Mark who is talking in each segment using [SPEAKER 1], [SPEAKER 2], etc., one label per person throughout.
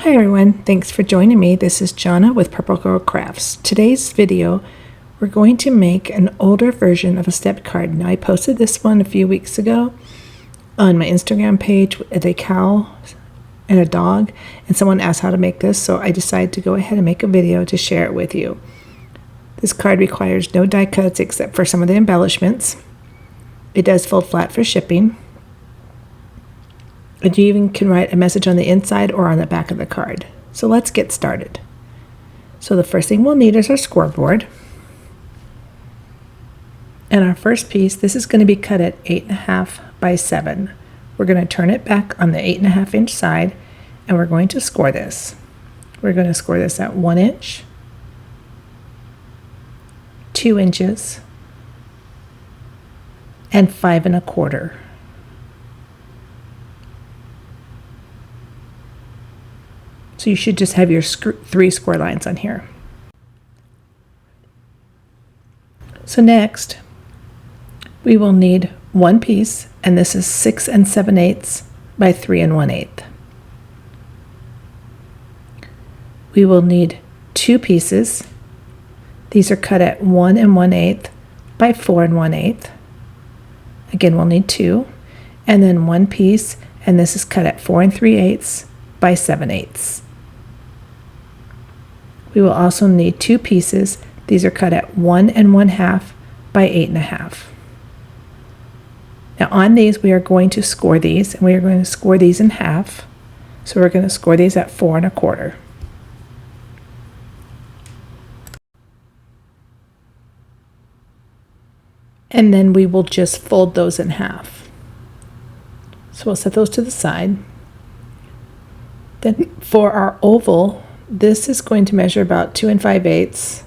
[SPEAKER 1] Hi everyone, thanks for joining me. This is Jonna with Purple Girl Crafts. Today's video, we're going to make an older version of a step card. Now I posted this one a few weeks ago on my Instagram page with a cow and a dog, and someone asked how to make this, so I decided to go ahead and make a video to share it with you. This card requires no die cuts except for some of the embellishments. It does fold flat for shipping. And you even can write a message on the inside or on the back of the card. So let's get started. So the first thing we'll need is our scoreboard. And our first piece, this is going to be cut at 8.5 by 7. We're going to turn it back on the 8.5 inch side and we're going to score this. We're going to score this at 1 inch, 2 inches, and 5 1/4. So you should just have your 3 score lines on here. So next, we will need one piece, and this is 6 7/8 by 3 1/8. We will need 2 pieces. These are cut at 1 1/8 by 4 1/8. Again, we'll need 2, and then one piece, and this is cut at 4 3/8 by 7/8. We will also need 2 pieces. These are cut at 1 1/2 by 8 1/2. Now on these, we are going to score these, and we are going to score these in half. So we're going to score these at 4 1/4. And then we will just fold those in half. So we'll set those to the side. Then for our oval, this is going to measure about 2 5/8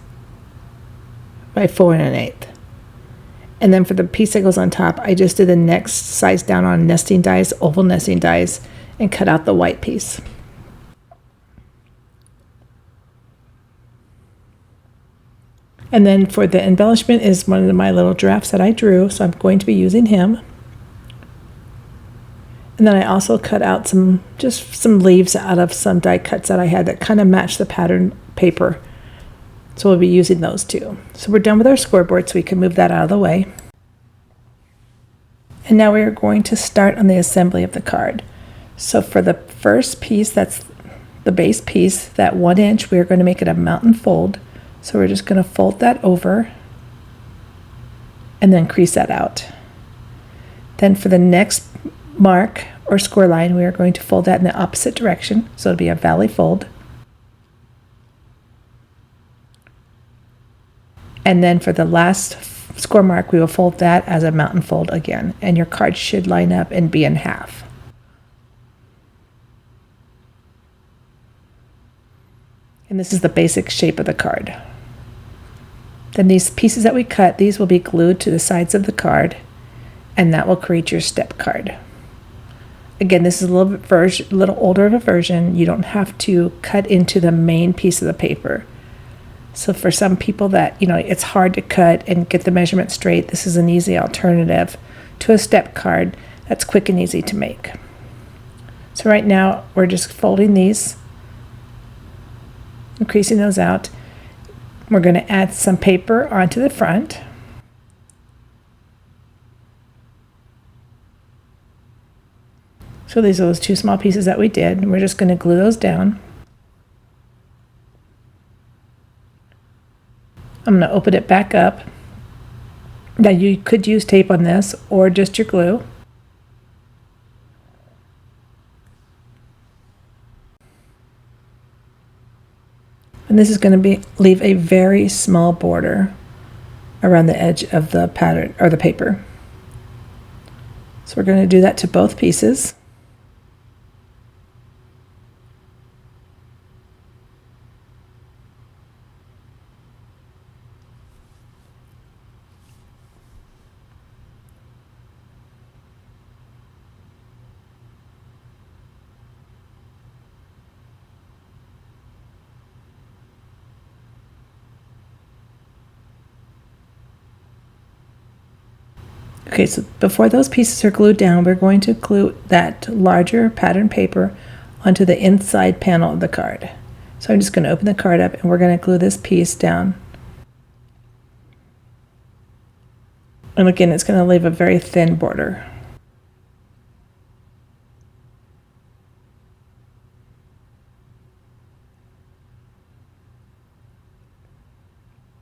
[SPEAKER 1] by 4 1/8. And then for the piece that goes on top, I just did the next size down on nesting dies, oval nesting dies, and cut out the white piece. And then for the embellishment is one of my little giraffes that I drew, so I'm going to be using him. And then I also cut out some leaves out of some die cuts that I had that kind of match the pattern paper. So we'll be using those too. So we're done with our scoreboard, so we can move that out of the way. And now we are going to start on the assembly of the card. So for the first piece, that's the base piece, that 1 inch, we are going to make it a mountain fold. So we're just going to fold that over and then crease that out. Then for the next mark or score line, we are going to fold that in the opposite direction, so it'll be a valley fold. And then for the last score mark, we will fold that as a mountain fold again, and your card should line up and be in half. And this is the basic shape of the card. Then these pieces that we cut, these will be glued to the sides of the card, and that will create your step card. Again, this is a little older of a version. You don't have to cut into the main piece of the paper. So for some people that, it's hard to cut and get the measurement straight, this is an easy alternative to a step card that's quick and easy to make. So right now, we're just folding these and creasing those out. We're going to add some paper onto the front. So these are those 2 small pieces that we did, and we're just going to glue those down. I'm going to open it back up. Now you could use tape on this or just your glue. And this is going to leave a very small border around the edge of the pattern or the paper. So we're going to do that to both pieces. Okay, so before those pieces are glued down, we're going to glue that larger pattern paper onto the inside panel of the card. So I'm just going to open the card up and we're going to glue this piece down. And again, it's going to leave a very thin border.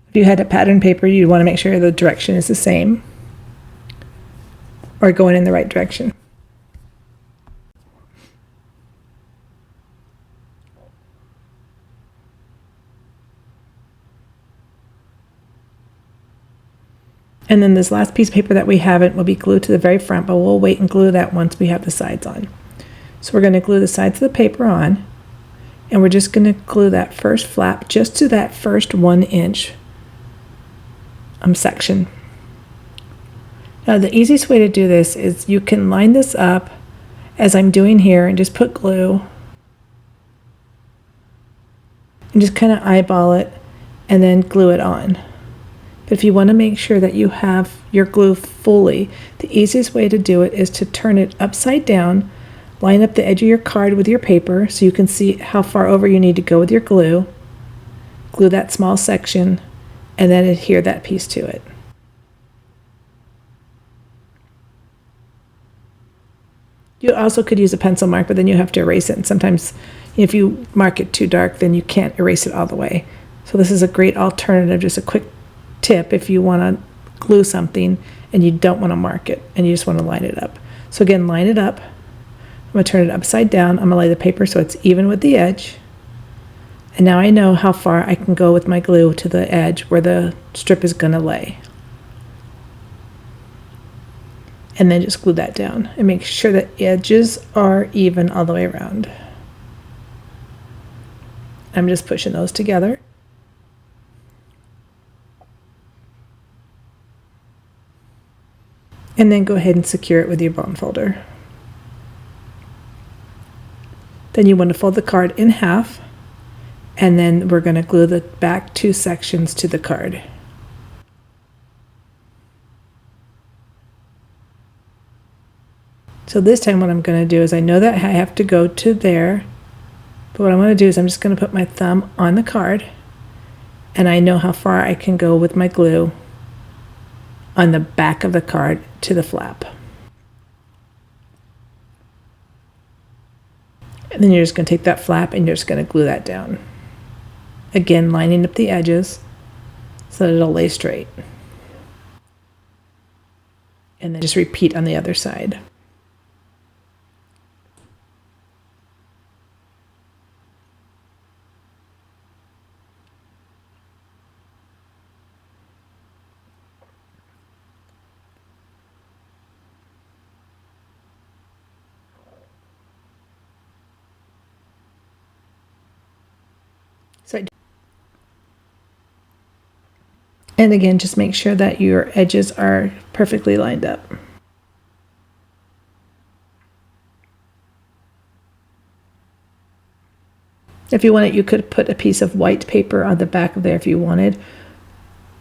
[SPEAKER 1] If you had a pattern paper, you'd want to make sure the direction is the same or going in the right direction. And then this last piece of paper that we haven't will be glued to the very front, but we'll wait and glue that once we have the sides on. So we're going to glue the sides of the paper on, and we're just going to glue that first flap just to that first 1 inch section. Now the easiest way to do this is you can line this up as I'm doing here and just put glue and just kind of eyeball it and then glue it on. But if you want to make sure that you have your glue fully, the easiest way to do it is to turn it upside down, line up the edge of your card with your paper so you can see how far over you need to go with your glue, glue that small section, and then adhere that piece to it. You also could use a pencil mark, but then you have to erase it, and sometimes if you mark it too dark, then you can't erase it all the way. So this is a great alternative, just a quick tip if you want to glue something and you don't want to mark it and you just want to line it up. So again, line it up. I'm going to turn it upside down. I'm going to lay the paper so it's even with the edge. And now I know how far I can go with my glue to the edge where the strip is going to lay. And then just glue that down and make sure that edges are even all the way around. I'm just pushing those together. And then go ahead and secure it with your bond folder. Then you want to fold the card in half, and then we're going to glue the back 2 sections to the card. So this time what I'm going to do is I know that I have to go to there, but what I'm going to do is I'm just going to put my thumb on the card, and I know how far I can go with my glue on the back of the card to the flap. And then you're just going to take that flap and you're just going to glue that down. Again, lining up the edges so that it'll lay straight. And then just repeat on the other side. And again, just make sure that your edges are perfectly lined up. If you want it, you could put a piece of white paper on the back of there if you wanted,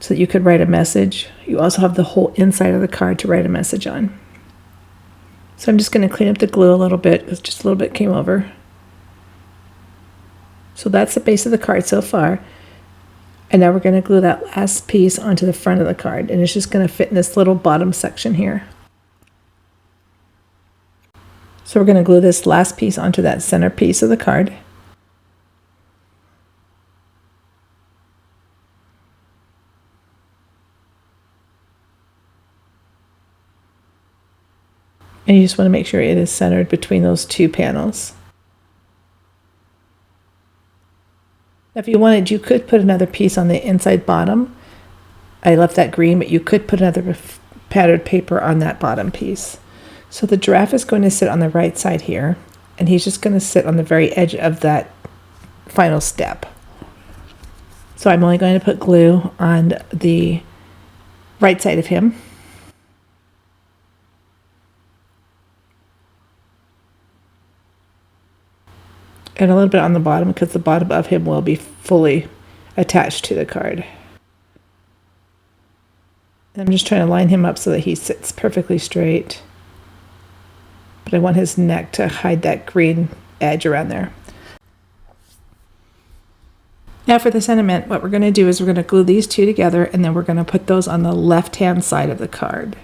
[SPEAKER 1] so that you could write a message. You also have the whole inside of the card to write a message on. So I'm just going to clean up the glue a little bit, because just a little bit came over. So that's the base of the card so far. And now we're going to glue that last piece onto the front of the card, and it's just going to fit in this little bottom section here. So we're going to glue this last piece onto that center piece of the card. And you just want to make sure it is centered between those 2 panels. If you wanted, you could put another piece on the inside bottom. I left that green, but you could put another patterned paper on that bottom piece. So the giraffe is going to sit on the right side here, and he's just going to sit on the very edge of that final step. So I'm only going to put glue on the right side of him. And a little bit on the bottom, because the bottom of him will be fully attached to the card. I'm just trying to line him up so that he sits perfectly straight. But I want his neck to hide that green edge around there. Now for the sentiment, what we're going to do is we're going to glue these two together, and then we're going to put those on the left-hand side of the card.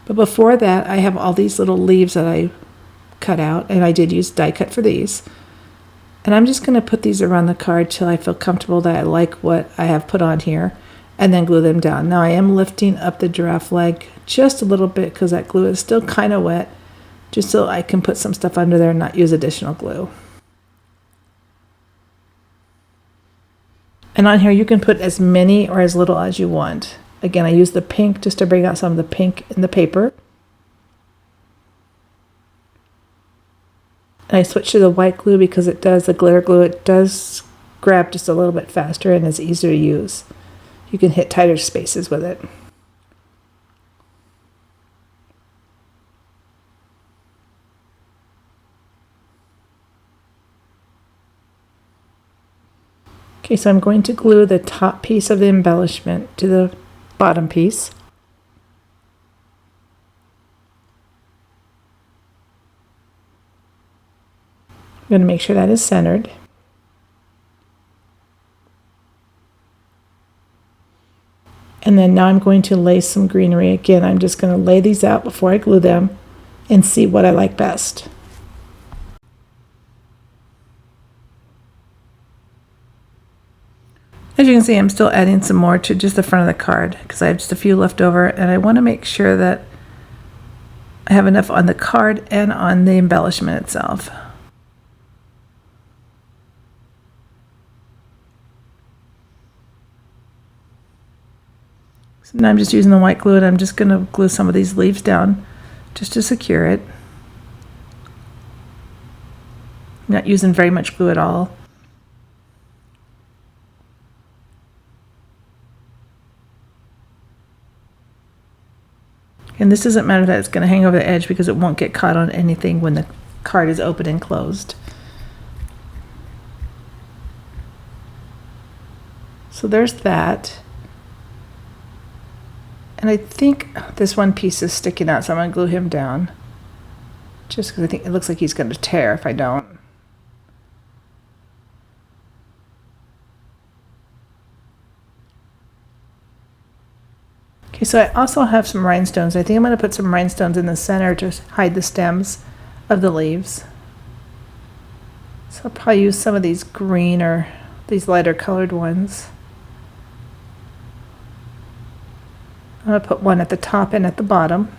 [SPEAKER 1] But before that, I have all these little leaves that I cut out, and I did use die cut for these. And I'm just going to put these around the card till I feel comfortable that I like what I have put on here, and then glue them down. Now I am lifting up the giraffe leg just a little bit because that glue is still kind of wet, just so I can put some stuff under there and not use additional glue. And on here you can put as many or as little as you want. Again, I use the pink just to bring out some of the pink in the paper. And I switched to the white glue because the glitter glue, it does grab just a little bit faster and is easier to use. You can hit tighter spaces with it. Okay, so I'm going to glue the top piece of the embellishment to the bottom piece. I'm going to make sure that is centered. And then now I'm going to lay some greenery. Again, I'm just going to lay these out before I glue them and see what I like best. As you can see, I'm still adding some more to just the front of the card because I have just a few left over, and I want to make sure that I have enough on the card and on the embellishment itself. So now I'm just using the white glue, and I'm just going to glue some of these leaves down just to secure it. I'm not using very much glue at all. And this doesn't matter that it's going to hang over the edge because it won't get caught on anything when the card is open and closed. So there's that. And I think this one piece is sticking out, so I'm going to glue him down. Just because I think it looks like he's going to tear if I don't. Okay, so I also have some rhinestones. I think I'm going to put some rhinestones in the center to hide the stems of the leaves. So I'll probably use some of these green or these lighter colored ones. I'm going to put one at the top and at the bottom.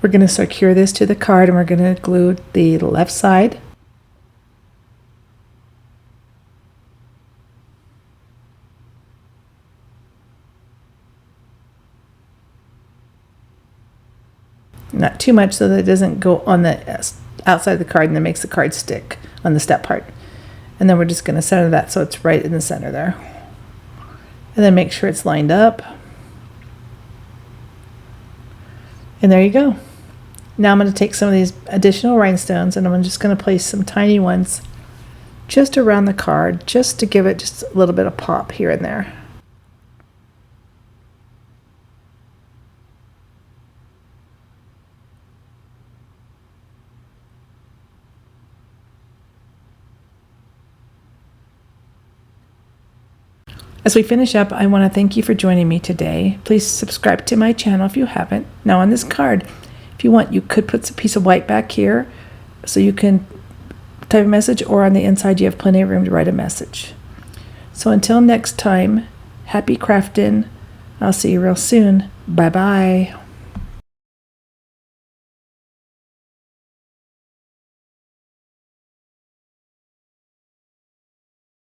[SPEAKER 1] We're going to secure this to the card, and we're going to glue the left side. Not too much so that it doesn't go on the outside of the card and then makes the card stick on the step part. And then we're just going to center that so it's right in the center there. And then make sure it's lined up. And there you go. Now I'm going to take some of these additional rhinestones, and I'm just going to place some tiny ones just around the card, just to give it just a little bit of pop here and there. As we finish up, I want to thank you for joining me today. Please subscribe to my channel if you haven't. Now on this card, if you want, you could put a piece of white back here so you can type a message, or on the inside you have plenty of room to write a message. So until next time, happy crafting. I'll see you real soon. Bye-bye.